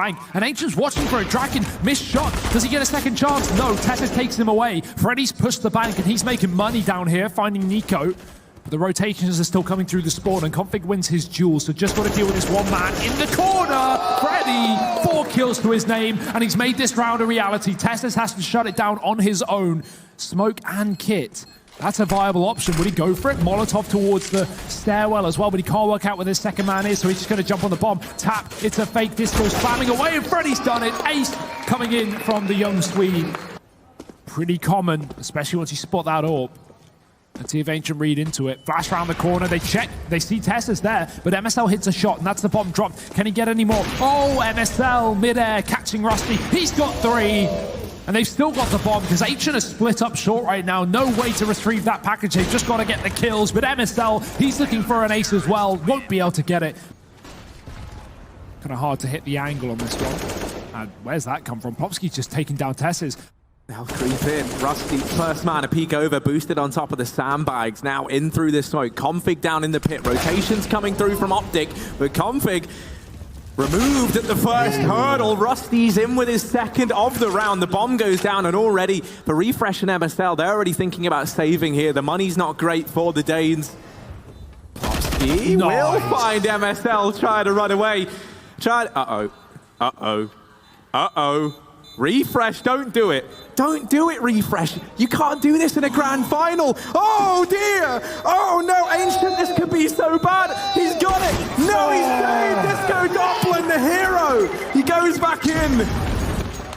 bank. And Ancient's watching for a Draken. Missed shot. Does he get a second chance? No. Tessus takes him away. Freddy's pushed the bank and he's making money down here, finding Nico. But the rotations are still coming through the spawn, and Config wins his duel, so just got to deal with this one man in the corner. Freddy, 4 kills to his name, and he's made this round a reality. Tessus has to shut it down on his own. Smoke and Kit. That's a viable option. Would he go for it? Molotov towards the stairwell as well, but he can't work out where his second man is, so he's just going to jump on the bomb. Tap, it's a fake. Disco's spamming away, and Freddy's done it. Ace coming in from the young Swede. Pretty common, especially once you spot that AWP. Let's see if Ancient read into it. Flash around the corner, they check, they see Tessus there, but MSL hits a shot, and that's the bomb drop. Can he get any more? Oh, MSL midair, catching Rusty. He's got 3. And they've still got the bomb because Ancient is split up short right now. No way to retrieve that package. They've just got to get the kills. But MSL, he's looking for an ace as well. Won't be able to get it. Kind of hard to hit the angle on this one. And where's that come from? Popsky's just taking down Tessus. They'll creep in. Rusty, first man, a peek over, boosted on top of the sandbags. Now in through the smoke. Config down in the pit. Rotations coming through from OpTic. But Config removed at the first hurdle. Rusty's in with his second of the round. The bomb goes down, and already for Refresh and MSL, they're already thinking about saving here. The money's not great for the Danes. Popsky will find MSL trying to run away. Uh-oh. Uh-oh. Uh-oh. Refresh, don't do it. Don't do it, Refresh. You can't do this in a grand final. Oh, dear. Oh, no, Ancient, this could be so bad. He's got it. No, he's saved. Disco Doppler, the hero. He goes back in.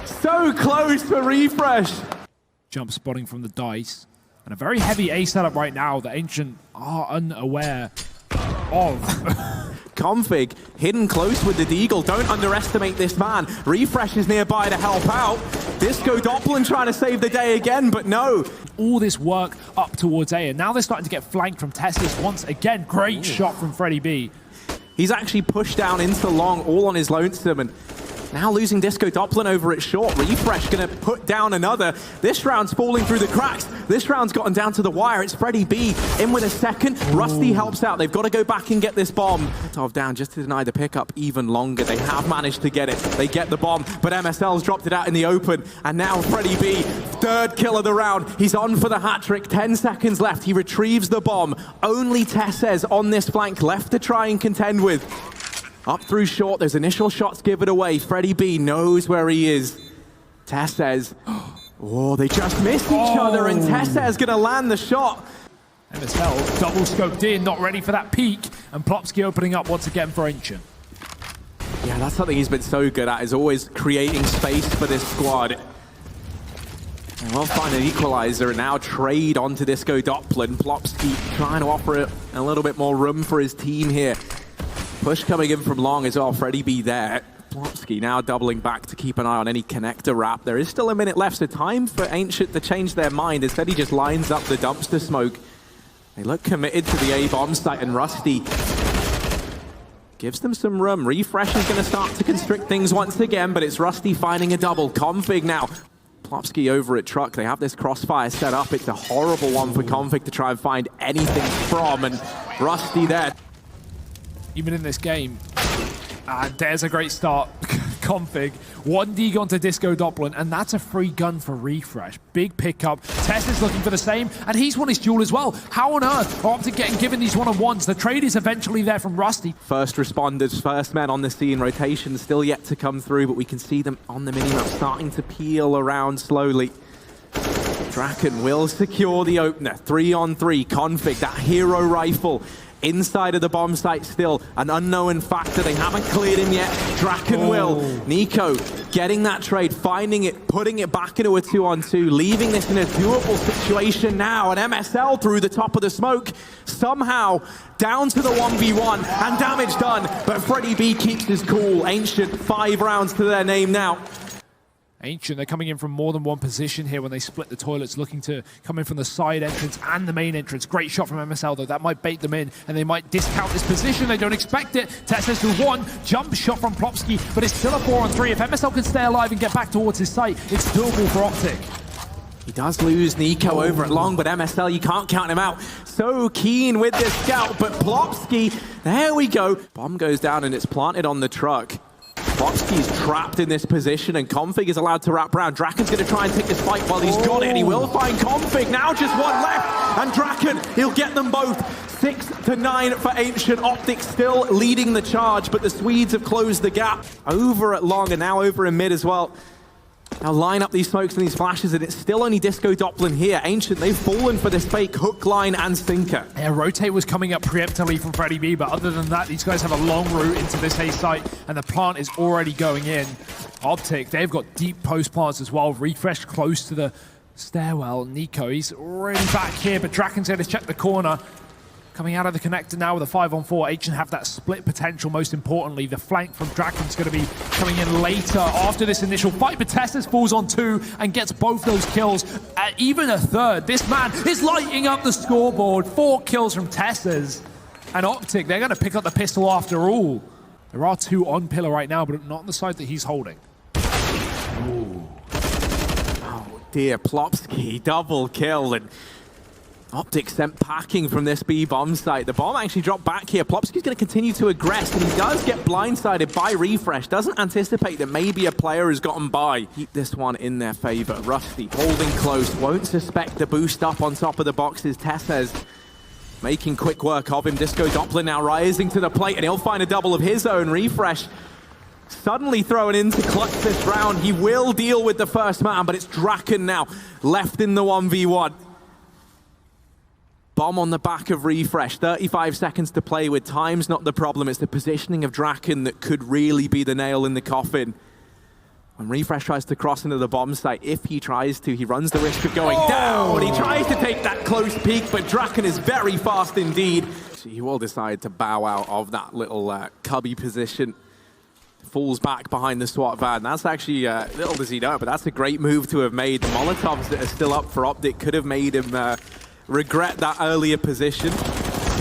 So close for Refresh. Jump spotting from the dice. And a very heavy A setup right now that Ancient are unaware of. Config hidden close with the Deagle. Don't underestimate this man. Refresh is nearby to help out. Disco Doppler trying to save the day again, but no. All this work up towards A, and now they're starting to get flanked from Tessus once again. Great shot from Freddy B. He's actually pushed down into long, all on his lonesome, and now losing Disco Doppler over at short. Refresh gonna put down another. This round's falling through the cracks. This round's gotten down to the wire. It's Freddy B in with a second. Rusty helps out. They've got to go back and get this bomb. Molotov down just to deny the pickup even longer. They have managed to get it. They get the bomb, but MSL's dropped it out in the open. And now Freddy B, 3rd kill of the round. He's on for the hat trick. 10 seconds left. He retrieves the bomb. Only Tessus on this flank left to try and contend with. Up through short, those initial shots give it away. Freddy B knows where he is. Tessus, oh, they just missed each other, and Tessus gonna land the shot. MSL double scoped in, not ready for that peak, and Plopsky opening up once again for Ancient. Yeah, that's something he's been so good at, is always creating space for this squad. And we'll find an equalizer and now trade onto Disco Doppler. Plopsky trying to offer a little bit more room for his team here. Push coming in from long as well. Freddy B there. Plopsky now doubling back to keep an eye on any connector wrap. There is still a minute left, so time for Ancient to change their mind. Instead, he just lines up the dumpster smoke. They look committed to the A bomb site, and Rusty gives them some room. Refresh is going to start to constrict things once again, but it's Rusty finding a double. Config now. Plopsky over at Truck. They have this crossfire set up. It's a horrible one for Config to try and find anything from, and Rusty there. Even in this game. And there's a great start. Config. 1 dig onto Disco Doppler, and that's a free gun for Refresh. Big pickup. Tess is looking for the same, and he's won his duel as well. How on earth are OpTic getting given these one-on-ones? The trade is eventually there from Rusty. First responders, first men on the scene. Rotation still yet to come through, but we can see them on the minimap starting to peel around slowly. Draken will secure the opener. 3-on-3. Config, that hero rifle. Inside of the bomb site still, an unknown factor. They haven't cleared him yet. Draken will. Nico getting that trade, finding it, putting it back into a 2-on-2, leaving this in a doable situation now. And MSL through the top of the smoke, somehow down to the 1v1 and damage done. But Freddy B keeps his cool. Ancient, 5 rounds to their name now. Ancient, they're coming in from more than one position here when they split the toilets, looking to come in from the side entrance and the main entrance. Great shot from MSL, though. That might bait them in, and they might discount this position. They don't expect it. Tessus with 1. Jump shot from Plopsky, but it's still a 4-on-3. If MSL can stay alive and get back towards his site, it's doable for OpTic. He does lose Nico over at long, but MSL, you can't count him out. So keen with this scout, but Plopsky, there we go. Bomb goes down, and it's planted on the truck. Plopsky's trapped in this position, and Config is allowed to wrap around. Draken's going to try and take this fight while he's got it, and he will find Config. Now just one left, and Draken, he'll get them both. 6-9 for Ancient. OpTic still leading the charge, but the Swedes have closed the gap. Over at long, and now over in mid as well. Now line up these smokes and these flashes, and it's still only Disco Doppler here. Ancient, they've fallen for this fake hook, line, and sinker. Yeah, rotate was coming up preemptively from Freddy B, but other than that, these guys have a long route into this A site, and the plant is already going in. OpTic, they've got deep post plants as well. Refresh close to the stairwell. Nico, he's already back here, but Draken's going to check the corner. Coming out of the connector now with a 5-on-4. Ancient have that split potential, most importantly. The flank from Draken's going to be coming in later after this initial fight, but Testes falls on 2 and gets both those kills, even a third. This man is lighting up the scoreboard. 4 kills from Testes. And OpTic, they're going to pick up the pistol after all. There are 2 on pillar right now, but not on the side that he's holding. Ooh. Oh dear, Plopsky, double kill, and OpTic sent packing from this B bomb site. The bomb actually dropped back here. Plopsky's going to continue to aggress, and he does get blindsided by Refresh. Doesn't anticipate that maybe a player has gotten by. Keep this one in their favor. Rusty holding close. Won't suspect the boost up on top of the boxes. Testes making quick work of him. Disco Doppler now rising to the plate, and he'll find a double of his own. Refresh suddenly thrown in to clutch this round. He will deal with the first man, but it's Draken now left in the 1v1. Bomb on the back of Refresh, 35 seconds to play with. Time's not the problem, it's the positioning of Draken that could really be the nail in the coffin. When Refresh tries to cross into the bomb site, if he tries to, he runs the risk of going down. He tries to take that close peek, but Draken is very fast indeed. He will decide to bow out of that little cubby position. Falls back behind the SWAT van. That's actually, little does he know, but that's a great move to have made. The Molotovs that are still up for OpTic could have made him regret that earlier position.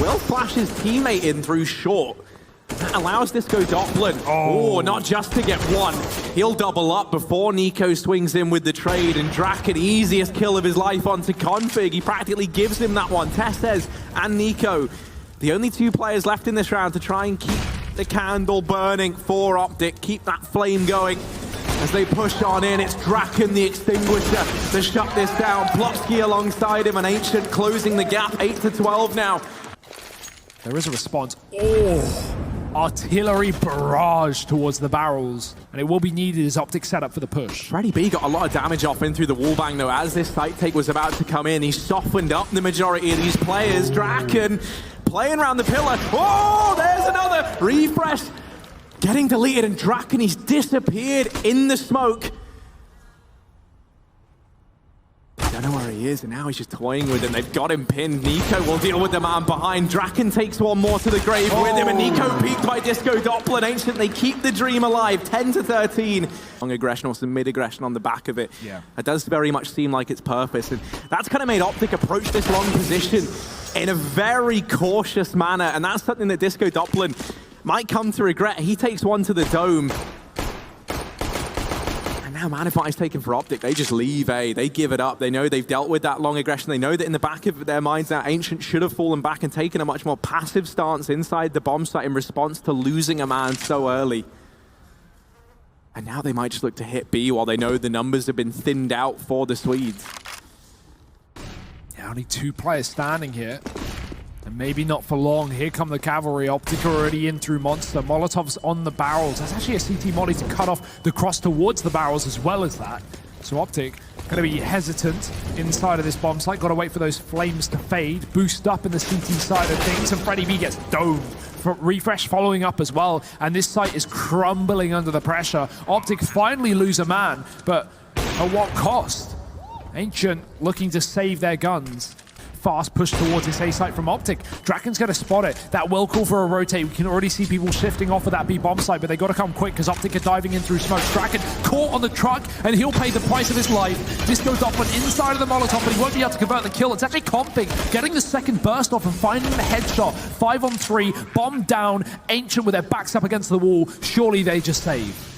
Will flash his teammate in through short. That allows Disco Doppler. Oh, not just to get one. He'll double up before Nico swings in with the trade, and Draken, easiest kill of his life onto Config. He practically gives him that one. Testes and Nico, the only 2 players left in this round to try and keep the candle burning for OpTic, keep that flame going. As they push on in, it's Draken, the extinguisher, to shut this down. Plopsky alongside him, and Ancient closing the gap, 8-12 now. There is a response. Oh, artillery barrage towards the barrels, and it will be needed as OpTic set up for the push. Freddy B got a lot of damage off in through the wallbang though. As this site take was about to come in, he softened up the majority of these players. Draken playing around the pillar. Oh, there's another Refresh. Getting deleted, and Draken, he's disappeared in the smoke. I don't know where he is, and now he's just toying with him. They've got him pinned. Nico will deal with the man behind. Draken takes one more to the grave with him, and Nico peaked by Disco Doppler. And Ancient, they keep the dream alive, 10-13. Long aggression or some mid-aggression on the back of it. Yeah. It does very much seem like its purpose, and that's kind of made OpTic approach this long position in a very cautious manner, and that's something that Disco Doppler might come to regret. He takes one to the dome. And now man advice taken for OpTic. They just leave A. They give it up. They know they've dealt with that long aggression. They know that in the back of their minds now, Ancient should have fallen back and taken a much more passive stance inside the bomb site in response to losing a man so early. And now they might just look to hit B while they know the numbers have been thinned out for the Swedes. Yeah, only 2 players standing here. And maybe not for long. Here come the cavalry. OpTic already in through Monster. Molotovs on the barrels. There's actually a CT molly to cut off the cross towards the barrels as well as that. So OpTic going to be hesitant inside of this bomb site. Got to wait for those flames to fade. Boost up in the CT side of things. And Freddy B gets domed. Refresh following up as well. And this site is crumbling under the pressure. OpTic finally lose a man. But at what cost? Ancient looking to save their guns. Fast push towards this A site from OpTic. Draken's going to spot it. That will call for a rotate. We can already see people shifting off of that B bomb site, but they got to come quick because OpTic are diving in through smoke. Draken caught on the truck, and he'll pay the price of his life. Disco Doppler inside of the Molotov, but he won't be able to convert the kill. It's actually Config getting the second burst off and finding the headshot. 5-on-3, bomb down. Ancient with their backs up against the wall. Surely they just save.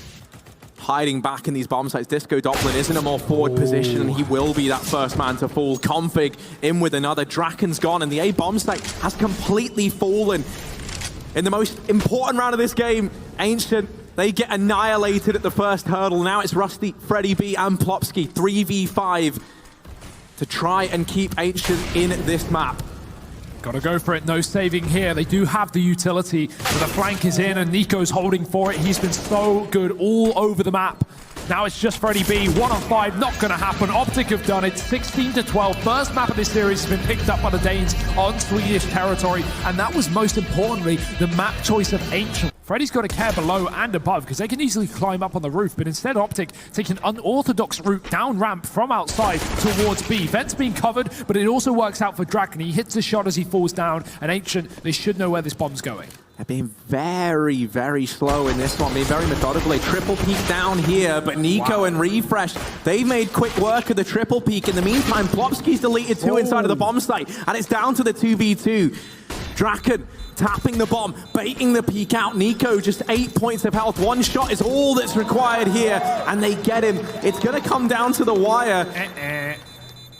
Hiding back in these bomb sites. Disco Doppler is in a more forward position, and he will be that first man to fall. Config in with another. Draken's gone, and the A bomb site has completely fallen. In the most important round of this game, Ancient They get annihilated at the first hurdle. Now it's Rusty, Freddy B, and Plopsky, 3v5 to try and keep Ancient in this map. Gotta go for it, no saving here. They do have the utility, but the flank is in and Nico's holding for it. He's been so good all over the map. Now it's just Freddy B, 1-on-5, not gonna happen. OpTic have done it, 16-12. First map of this series has been picked up by the Danes on Swedish territory, and that was most importantly, the map choice of Ancient. Freddy's got to care below and above because they can easily climb up on the roof, but instead OpTic take an unorthodox route down ramp from outside towards B. Vent's being covered, but it also works out for Draken. He hits the shot as he falls down, and Ancient, they should know where this bomb's going. They're being very, very slow in this one, being very methodical. They triple peek down here, but Nico and Refresh, they made quick work of the triple peek. In the meantime, Plopsky's deleted two inside of the bomb site, and it's down to the 2v2. Draken tapping the bomb, baiting the peek out. Nico just 8 points of health. One shot is all that's required here, and they get him. It's going to come down to the wire.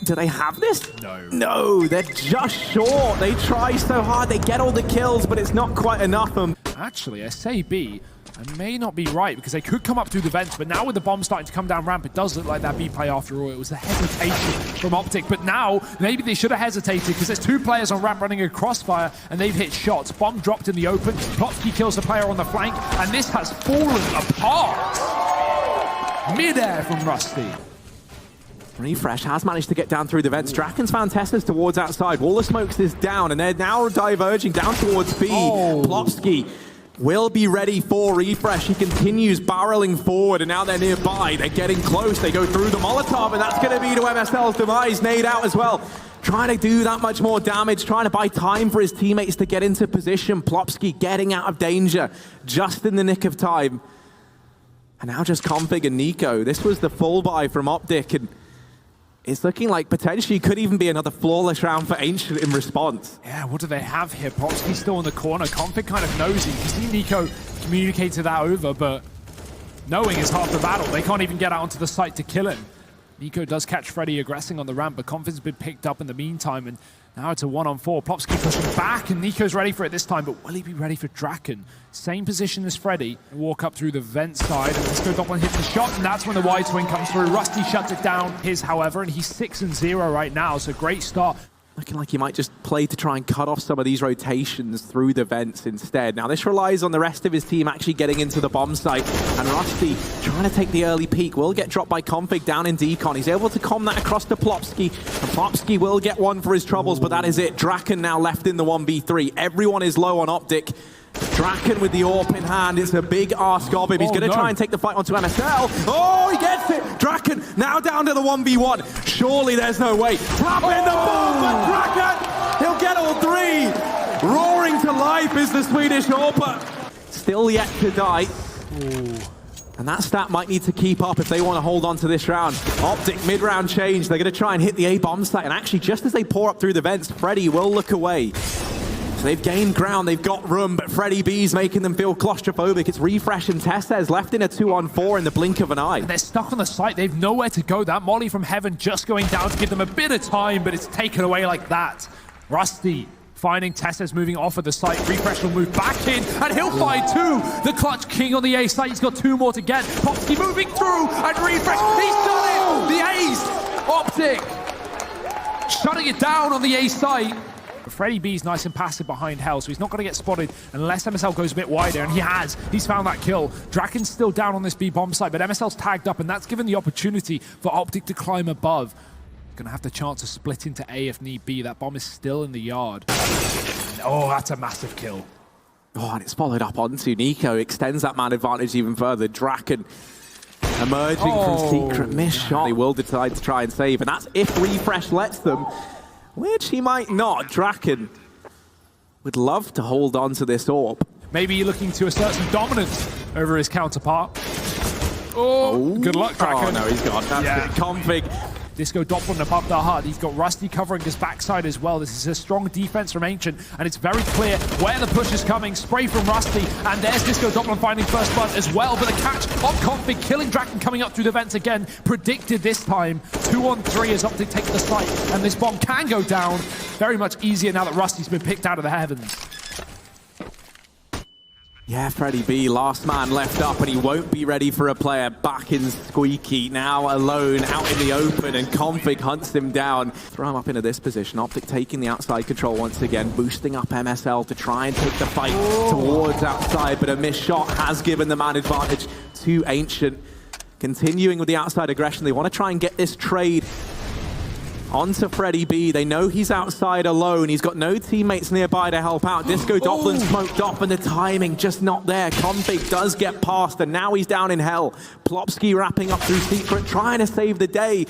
Do they have this? No. No, they're just short. They try so hard. They get all the kills, but it's not quite enough. Actually, I say B. I may not be right because they could come up through the vents, but now with the bomb starting to come down ramp, it does look like that B play after all. It was a hesitation from OpTic, but now maybe they should have hesitated because there's two players on ramp running a crossfire and they've hit shots. Bomb dropped in the open. Plopsky kills the player on the flank, and this has fallen apart. Mid-air from Rusty. Refresh has managed to get down through the vents. Draken's found Teslas towards outside. Wall of Smokes is down, and they're now diverging down towards B. Plopsky will be ready for Refresh. He continues barreling forward, and now they're nearby. They're getting close. They go through the Molotov, and that's going to be to MSL's demise. Nade out as well. Trying to do that much more damage, trying to buy time for his teammates to get into position. Plopsky getting out of danger just in the nick of time. And now just Config and Nico. This was the full buy from OpTic, and it's looking like potentially could even be another flawless round for Ancient in response. Yeah, what do they have here? Plopsky's still in the corner. Config kind of nosy. You see Nico communicated that over, but knowing is half the battle. They can't even get out onto the site to kill him. Nico does catch Freddy aggressing on the ramp, but Config's been picked up in the meantime, and now it's a 1-on-4. Plopsky pushing back, and Nico's ready for it this time, but will he be ready for Draken? Same position as Freddy. Walk up through the vent side, and Disco Doppler hits the shot, and that's when the wide swing comes through. Rusty shuts it down, however, and he's 6-0 right now, so great start. Looking like he might just play to try and cut off some of these rotations through the vents instead. Now this relies on the rest of his team actually getting into the bomb site, and Rusty trying to take the early peek will get dropped by Config down in decon. He's able to com that across to Plopsky, and Plopsky will get one for his troubles, but that is it. Draken now left in the 1v3. Everyone is low on OpTic. Draken with the AWP in hand. It's a big ask of him. He's going to try and take the fight onto MSL. Oh, he gets it. Draken now down to the 1v1. Surely there's no way. Trap in the ball, but Draken, he'll get all three. Roaring to life is the Swedish AWP. Still yet to die. And that stat might need to keep up if they want to hold on to this round. OpTic mid-round change. They're going to try and hit the A-bomb site. And actually, just as they pour up through the vents, Freddy will look away. They've gained ground, they've got room, but Freddy B's making them feel claustrophobic. It's Refresh and Tessez left in a 2-on-4 in the blink of an eye. And they're stuck on the site, they've nowhere to go. That Molly from Heaven just going down to give them a bit of time, but it's taken away like that. Rusty finding Tessez moving off of the site. Refresh will move back in, and he'll find two. The clutch king on the A site, he's got two more to get. Plopsky moving through, and Refresh, he's done it! The ace! OpTic shutting it down on the A site. Freddy B's nice and passive behind Hell, so he's not going to get spotted unless MSL goes a bit wider, and he has. He's found that kill. Draken's still down on this B bomb site, but MSL's tagged up, and that's given the opportunity for OpTic to climb above. Going to have the chance to split into A if need be. That bomb is still in the yard. Oh, that's a massive kill. Oh, and it's followed up onto Nico. Extends that man advantage even further. Draken emerging from secret miss shot. They will decide to try and save, and that's if Refresh lets them. Which he might not. Draken would love to hold on to this AWP. Maybe looking to assert some dominance over his counterpart. Oh, good luck, Draken. Oh, no, he's gone. That's it. Config. Disco Doppler above the hut. He's got Rusty covering his backside as well. This is a strong defense from Ancient, and it's very clear where the push is coming. Spray from Rusty, and there's Disco Doppler finding first blood as well. But a catch on Config, killing Draken coming up through the vents again. Predicted this time. 2-on-3 as OpTic takes the site, and this bomb can go down. Very much easier now that Rusty's been picked out of the heavens. Yeah, Freddie B, last man left up, and he won't be ready for a player back in Squeaky. Now alone, out in the open, and Config hunts him down. Throw him up into this position. OpTic taking the outside control once again, boosting up MSL to try and take the fight towards outside, but a missed shot has given the man advantage to Ancient. Continuing with the outside aggression, they want to try and get this trade onto Freddie B. They know he's outside alone. He's got no teammates nearby to help out. Disco Doppler smoked off, and the timing just not there. Config does get past, and now he's down in hell. Plopsky wrapping up through Secret, trying to save the day.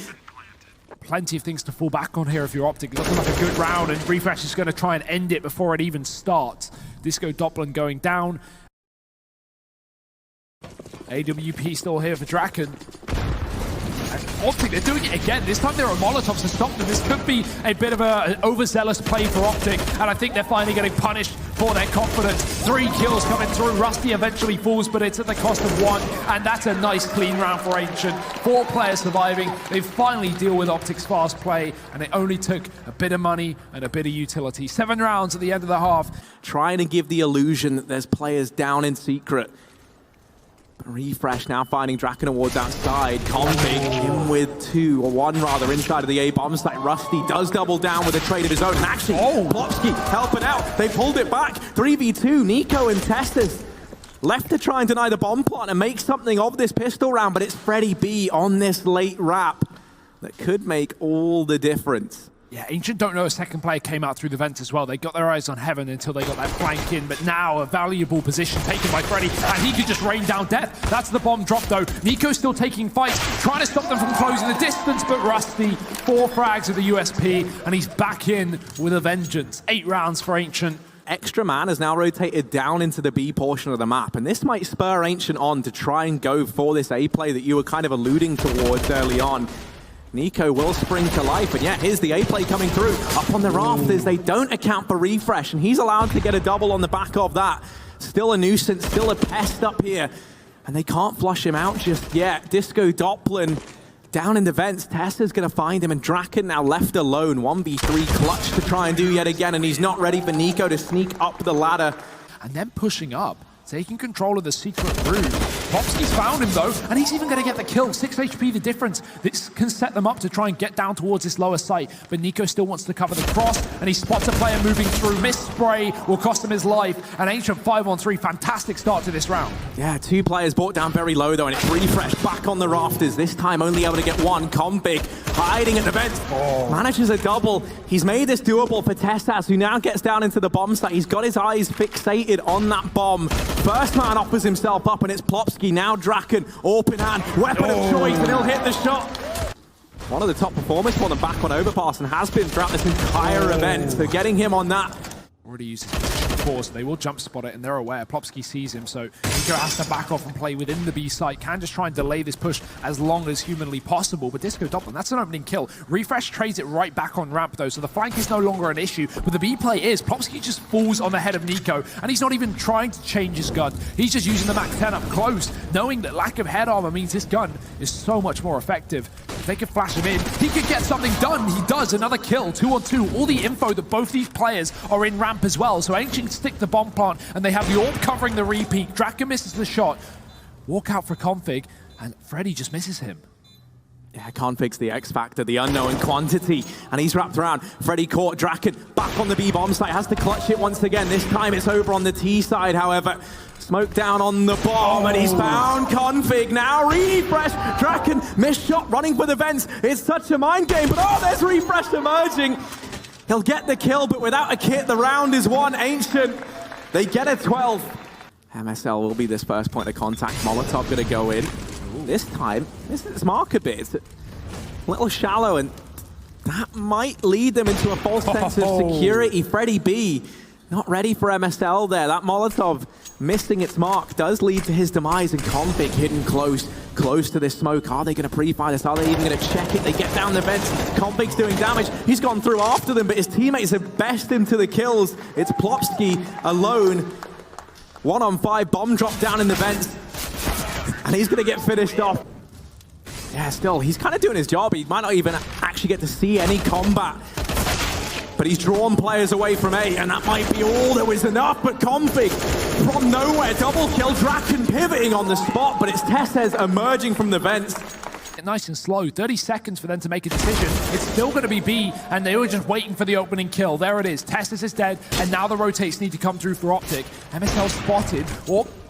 Plenty of things to fall back on here if you're OpTic. Looking like a good round, and Refresh is going to try and end it before it even starts. Disco Doppler going down. AWP still here for Draken. OpTic, they're doing it again. This time there are Molotovs to stop them. This could be a bit of an overzealous play for OpTic, and I think they're finally getting punished for their confidence. 3 kills coming through. Rusty eventually falls, but it's at the cost of 1, and that's a nice clean round for Ancient. 4 players surviving. They finally deal with OpTic's fast play, and it only took a bit of money and a bit of utility. 7 rounds at the end of the half. Trying to give the illusion that there's players down in Secret. Refresh now finding Draken Awards outside. Config in with 2, or 1 rather, inside of the A bomb site. Rusty does double down with a trade of his own. And actually, Plopsky helping out. They pulled it back. 3v2, Nico and Testas left to try and deny the bomb plot and make something of this pistol round, but it's Freddie B on this late wrap that could make all the difference. Yeah, Ancient don't know a second player came out through the vents as well. They got their eyes on Heaven until they got that flank in, but now a valuable position taken by Freddie, and he could just rain down death. That's the bomb drop though. Nico's still taking fights, trying to stop them from closing the distance, but Rusty, 4 frags of the USP, and he's back in with a vengeance. 8 rounds for Ancient. Extra man has now rotated down into the B portion of the map, and this might spur Ancient on to try and go for this A play that you were kind of alluding towards early on. Nico will spring to life, and yeah, here's the A play coming through. Up on the rafters, they don't account for Refresh, and he's allowed to get a double on the back of that. Still a nuisance, still a pest up here, and they can't flush him out just yet. Disco Doppler down in the vents. Tessa's going to find him, and Draken now left alone. 1v3 clutch to try and do yet again, and he's not ready for Nico to sneak up the ladder. And then pushing up, taking control of the secret room. Plopsky's found him though, and he's even going to get the kill. 6 HP the difference. This can set them up to try and get down towards this lower site, but Nico still wants to cover the cross, and he spots a player moving through. Missed spray will cost him his life, and Ancient 5-on-3. Fantastic start to this round. Yeah, 2 players brought down very low though, and it's Refresh back on the rafters. This time only able to get 1. Config hiding at the vents. Manages a double. He's made this doable for Tessas, who now gets down into the bomb site. He's got his eyes fixated on that bomb. First man offers himself up, and it's Plopsky. Now Draken, open hand, weapon of choice, and he'll hit the shot. One of the top performers for them back on overpass, and has been throughout this entire event. So getting him on that. Already used his position before, so they will jump spot it, and they're aware. Plopsky sees him, so Nico has to back off and play within the B site. Can just try and delay this push as long as humanly possible, but Disco Doppler, that's an opening kill. Refresh trades it right back on ramp though, so the flank is no longer an issue, but the B play is. Plopsky just falls on the head of Nico, and he's not even trying to change his gun. He's just using the Mac 10 up close, knowing that lack of head armor means his gun is so much more effective. If they could flash him in, he could get something done. He does, another kill, 2-on-2. All the info that both these players are in ramp as well, so Ancient stick the bomb plant, and they have the orb covering the repeat. Draken misses the shot. Walk out for Config, and Freddie just misses him. Yeah, Config's the X factor, the unknown quantity, and he's wrapped around. Freddie caught Draken back on the B bomb site, has to clutch it once again. This time it's over on the T side, however. Smoke down on the bomb, and he's found Config. Now Refresh, Draken, missed shot, running for the vents. It's such a mind game, but oh, there's Refresh emerging. He'll get the kill, but without a kit, the round is won. Ancient, they get a 12. MSL will be this first point of contact. Molotov going to go in. This time, this mark a bit. It's a little shallow, and that might lead them into a false sense of security. Freddie B, not ready for MSL there. That Molotov missing its mark does lead to his demise, and Config hidden close to this smoke. Are they going to pre-fire this? Are they even going to check it? They get down the vents. Config's doing damage. He's gone through after them, but his teammates have bested him to the kills. It's Plopsky alone. 1-on-5, bomb drop down in the vents, and he's going to get finished off. Yeah, still, he's kind of doing his job. He might not even actually get to see any combat, but he's drawn players away from A, and that might be all there was enough. But Config from nowhere. Double kill. Draken pivoting on the spot, but it's Tessez emerging from the vents. Nice and slow. 30 seconds for them to make a decision. It's still going to be B, and they were just waiting for the opening kill. There it is. Tessez is dead, and now the rotates need to come through for OpTic. MSL spotted.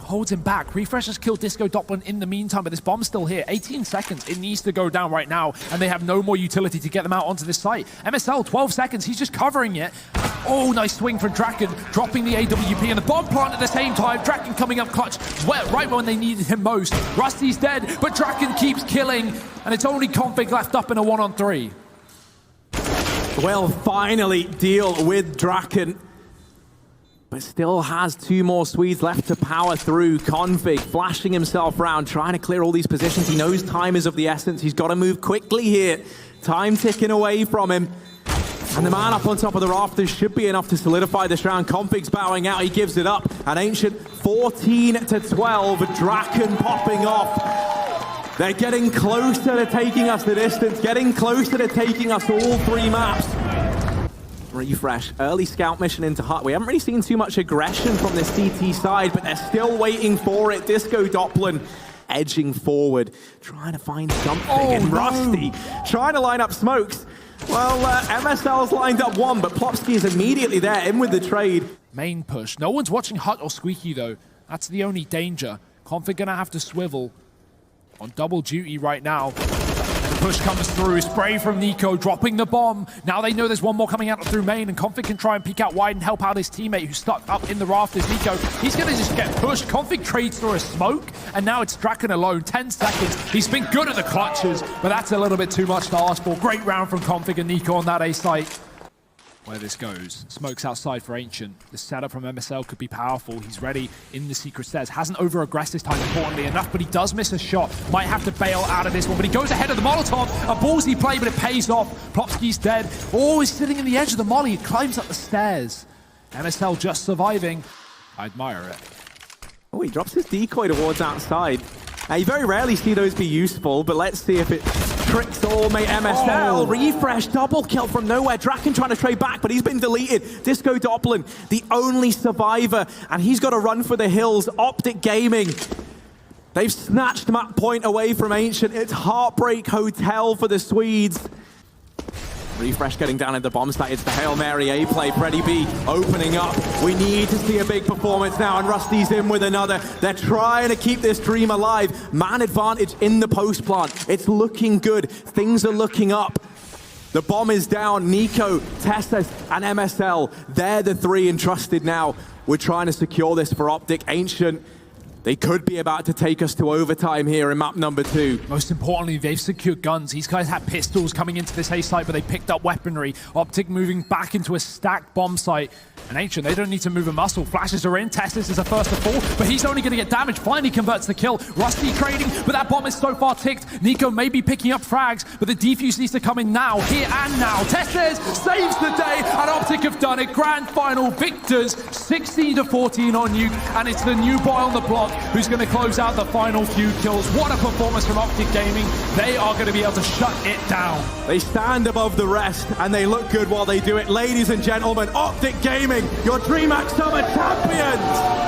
Holds him back. Refresh has killed Disco Doppler in the meantime, but this bomb's still here. 18 seconds. It needs to go down right now, and they have no more utility to get them out onto this site. MSL, 12 seconds. He's just covering it. Oh, nice swing from Draken, dropping the AWP and the bomb plant at the same time. Draken coming up clutch right when they needed him most. Rusty's dead, but Draken keeps killing, and it's only Config left up in a 1-on-3. Well, finally deal with Draken. But still has 2 more Swedes left to power through. Config flashing himself around, trying to clear all these positions. He knows time is of the essence. He's got to move quickly here. Time ticking away from him. And the man up on top of the rafters should be enough to solidify this round. Config's bowing out. He gives it up. And Ancient 14-12. Draken popping off. They're getting closer to taking us the distance. Getting closer to taking us all 3 maps. Refresh, early scout mission into Hut. We haven't really seen too much aggression from this CT side, but they're still waiting for it. Disco Doppler edging forward, trying to find something. And Rusty trying to line up smokes. Well, MSL's lined up one, but Plopsky is immediately there, in with the trade. Main push. No one's watching Hut or Squeaky, though. That's the only danger. Config gonna have to swivel on double duty right now. Push comes through, spray from Nico, dropping the bomb. Now they know there's one more coming out through main, and Config can try and peek out wide and help out his teammate who's stuck up in the rafters. Nico, he's going to just get pushed. Config trades through a smoke, and now it's Draken alone. 10 seconds. He's been good at the clutches, but that's a little bit too much to ask for. Great round from Config and Nico on that A site. Where this goes. Smokes outside for Ancient. The setup from MSL could be powerful. He's ready in the secret stairs. Hasn't over-aggressed this time, importantly enough, but he does miss a shot. Might have to bail out of this one, but he goes ahead of the Molotov. A ballsy play, but it pays off. Plopsky's dead. Oh, he's sitting in the edge of the molly. He climbs up the stairs. MSL just surviving. I admire it. Oh, he drops his decoy towards outside. You very rarely see those be useful, but let's see if it tricks all, mate. MSL, refresh, double kill from nowhere. Draken trying to trade back, but he's been deleted. Disco Doppler, the only survivor, and he's got to run for the hills. OpTic Gaming, they've snatched map point away from Ancient. It's Heartbreak Hotel for the Swedes. Refresh getting down at the bomb site. It's the Hail Mary A play. Freddy B opening up. We need to see a big performance now, and Rusty's in with another. They're trying to keep this dream alive. Man advantage in the post plant. It's looking good. Things are looking up. The bomb is down. Nico, Tessez, and MSL. They're the 3 entrusted now. We're trying to secure this for OpTic. Ancient, they could be about to take us to overtime here in map number 2. Most importantly, they've secured guns. These guys had pistols coming into this A site, but they picked up weaponry. OpTic moving back into a stacked bomb site. And Ancient, they don't need to move a muscle. Flashes are in. Tessez is the first to fall, but he's only going to get damaged. Finally converts the kill. Rusty trading, but that bomb is so far ticked. Nico may be picking up frags, but the defuse needs to come in now, here and now. Tessez saves the day, and OpTic have done it. Grand final victors, 16-14 on Nuke, and it's the new boy on the block who's going to close out the final few kills. What a performance from OpTic Gaming. They are going to be able to shut it down. They stand above the rest, and they look good while they do it. Ladies and gentlemen, OpTic Gaming, your DreamHack Summer champions!